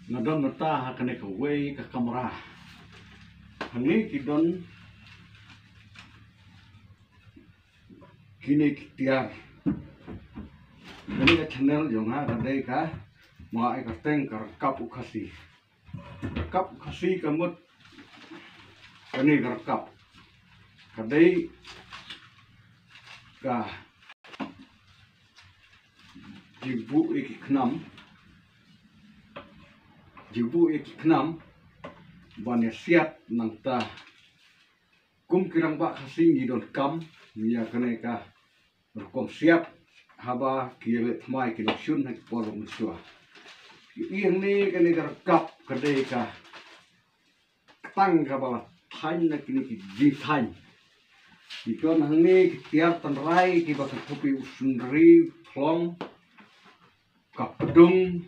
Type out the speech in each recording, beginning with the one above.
Ngadon mata hakane ka wei ka kamera. Hangi kidon kini kitiar. Ini ka channel jong ha kadai ka mga ay kateng karakap ukasi. Karakap ukasi kamut kani karakap. Kadai ka jibu ikiknam banya siat nang ta kum kirang ba kasing idon kam niya kanai ka berkom siap haba kile thmai kinoksyun hak polo muswa ieng ni kanai karakap kadai ka tang ka bala thain na kini ki ji thain ikon hangni tiar tanrai ki bakal kopi usundri flong kapedung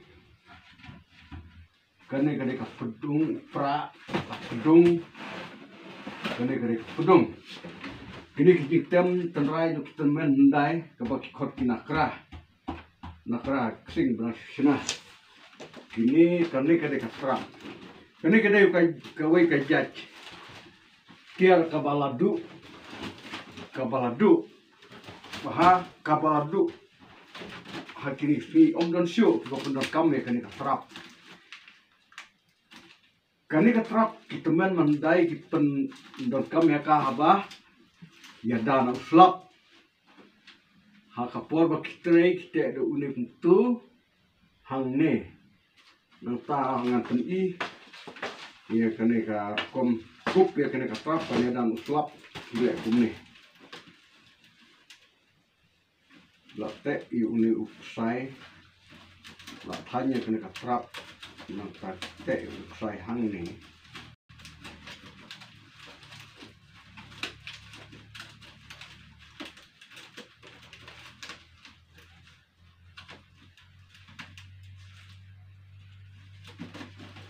kane kapedung pra kapedung kane kapedung kini kitem tanrai no kitemen ndai kabak khot kinakra sing brashna kini kane kapra kane kawai kajat tiar kabaladu baha kabaladu hakini fi omdon syo ko pendon kame kani katrap kitemen mandai kipen don kame ka haba ya dana uslap ha kapor ba kitrei kite do unik tu hangne nang ta nganten i ya kani ka kom kup ya kani katrap kani dan uslap ile kumni latte i uni upsai la thanya kena katrap nang te upsai hang ni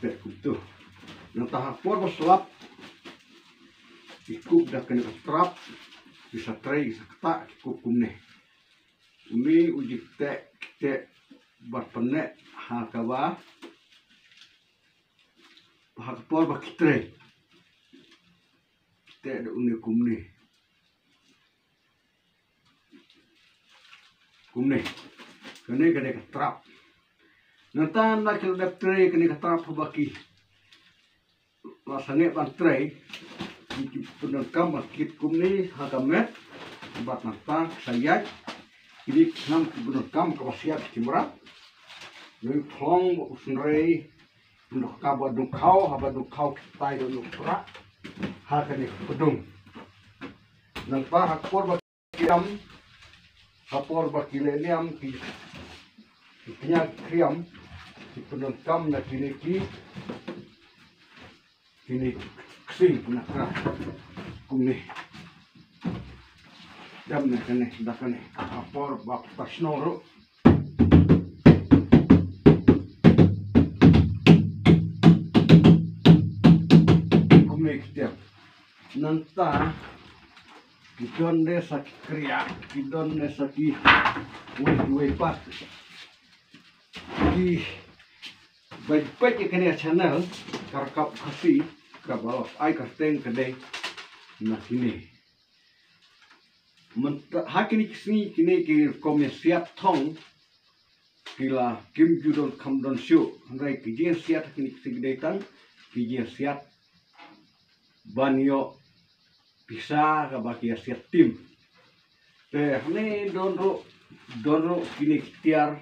te kutu nang tahap por berselap ikut dah kena katrap bisa tray sakta ikut kumne umi uji te berpene hakawa hakpor bakitre te ada uni kumne kene katrap nantan la kil tre kene katrap baki la sange ban tre iki penon kam bakit kumne hakamet bat nantang sayat ini nam benar kam kawasiat kimra yung thong usnrei untuk kabar dukau haba dukau kita yung pra hakani pedung nang pa hakpor bakiam hapor bakileliam kinya kriam penon kam na kini ksing nakra kumni jam na kene dakane apor bak pasnoro kumekte nanta kidon de sak kriya kidon de saki we pat ki baik kene channel karkap khasi kabal ai karteng kede na kini hakini kini ki komisiat thong kila kim judon kamdon syu ngai ki je siat kini sigdetan ki je siat banyo bisa ka baki siat tim te hne donro kini tiar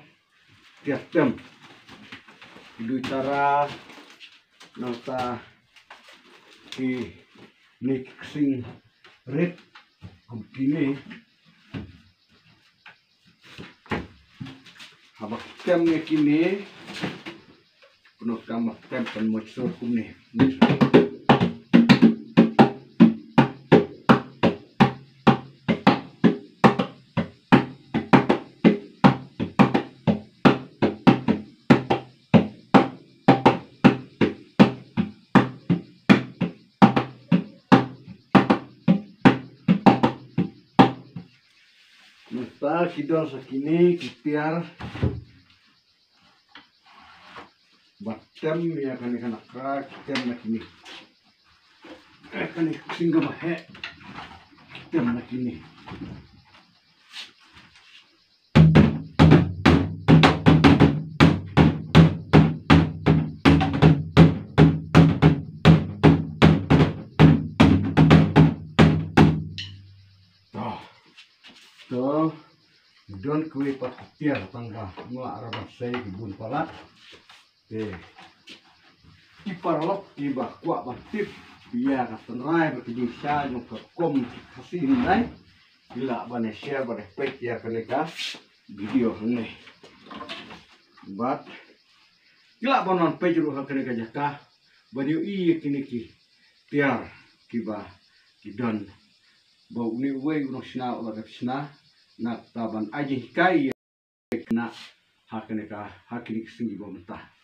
tem duitara nota ki mixing red kini habak temnya kini penuh kamar tem penmoisur kumni Nesta kidon sakini kitiar batem ya kan ikan akak tem nak ini kan singgah mahe tem nak ini to don kue pat tiar tangga ngla arab sei bun palat iparlok iba kwa batip biar katenrai berkini sa yung kom kasih nai bila bane share bane play ya kaneka video hane bat bila banon page ru kaneka jaka video I kini ki tiar kiba kidon bau ni we unok sina ola sina nak taban aji kai na hakaneka hakini singi bomta